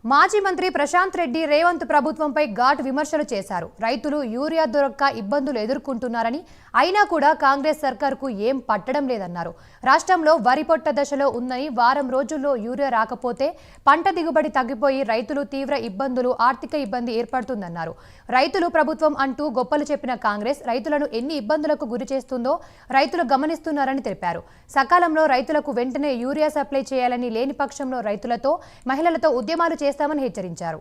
మాజీ మంత్రి ప్రశాంత్ రెడ్డి రేవంత్ ప్రభుత్వంపై ఘాటు విమర్శలు చేశారు. రైతులు యూరియా దొరక్క ఇబ్బందులు ఎదుర్కొంటున్నారని, అయినా కూడా కాంగ్రెస్ సర్కార్కు ఏం పట్టడం లేదన్నారు. రాష్ట్రంలో వరి పొట్ట దశలో ఉందని, వారం రోజుల్లో యూరియా రాకపోతే పంట దిగుబడి తగ్గిపోయి రైతులు తీవ్ర ఇబ్బందులు, ఆర్థిక ఇబ్బంది ఏర్పడుతుందన్నారు. రైతులు ప్రభుత్వం అంటూ గొప్పలు చెప్పిన కాంగ్రెస్ రైతులను ఎన్ని ఇబ్బందులకు గురి చేస్తుందో రైతులు గమనిస్తున్నారని తెలిపారు. సకాలంలో రైతులకు వెంటనే యూరియా సప్లై చేయాలని, లేని పక్షంలో రైతులతో, మహిళలతో ఉద్యమాలు చేస్తామని హెచ్చరించారు.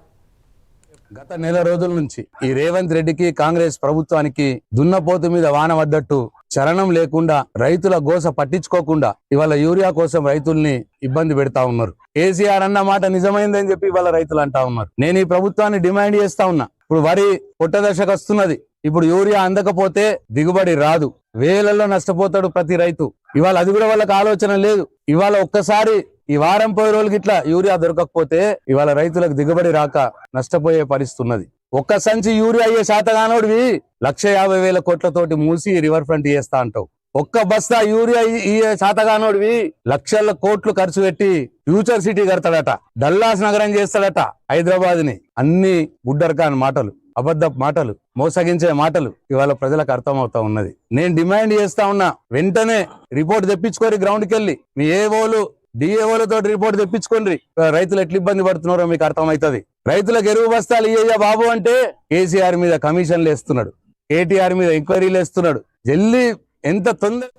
గత నెల రోజుల నుంచి ఈ రేవంత్ రెడ్డికి, కాంగ్రెస్ ప్రభుత్వానికి దున్నపోతు మీద వాన పడ్డట్టు చలనం లేకుండా, రైతుల గోస పట్టించుకోకుండా ఇవాళ యూరియా కోసం రైతుల్ని ఇబ్బంది పెడతా ఉన్నారు. కేసీఆర్ అన్న మాట నిజమైందని చెప్పి ఇవాళ రైతులు అంటా ఉన్నారు. నేను ఈ ప్రభుత్వాన్ని డిమాండ్ చేస్తా ఉన్నా. ఇప్పుడు వరి పొట్ట దశకు వస్తున్నది. ఇప్పుడు యూరియా అందకపోతే దిగుబడి రాదు, వేలల్లో నష్టపోతాడు ప్రతి రైతు. ఇవాళ అది కూడా వాళ్ళకి ఆలోచన లేదు. ఇవాళ ఒక్కసారి ఈ వారం 10 రోజులకి ఇట్లా యూరియా దొరకకపోతే ఇవాళ రైతులకు దిగుబడి రాక నష్టపోయే పరిస్థితి ఉన్నది. ఒక్క సంచి యూరియా అయ్యే శాతగానోడివి 1,50,000 కోట్లతోటి మూసి రివర్ ఫ్రంట్ చేస్తా అంటావు. ఒక్క బస్తా యూరియా ఈ శాతగానోడివి లక్షల కోట్లు ఖర్చు పెట్టి ఫ్యూచర్ సిటీ కడతాడట, డల్లాస్ నగరం చేస్తాడట హైదరాబాద్ ని. అన్ని బుడ్డర్కాన్ మాటలు, అబద్ధ మాటలు, మోసగించే మాటలు ఇవాళ ప్రజలకు అర్థమవుతా ఉన్నది. నేను డిమాండ్ చేస్తా ఉన్నా, వెంటనే రిపోర్ట్ తెప్పించుకోరి, గ్రౌండ్కి వెళ్ళి మీ ఏవోలు డిఏఓలతో రిపోర్ట్ తెప్పించుకోండి. రైతులు ఎట్లా ఇబ్బంది పడుతున్నారో మీకు అర్థమవుతుంది. రైతులకు ఎరువు బస్తాలు ఇయ్యా బాబు అంటే కేసీఆర్ మీద కమిషన్లు వేస్తున్నాడు, కేటీఆర్ మీద ఎంక్వైరీలు వేస్తున్నాడు. జల్దీ ఎంత తొందర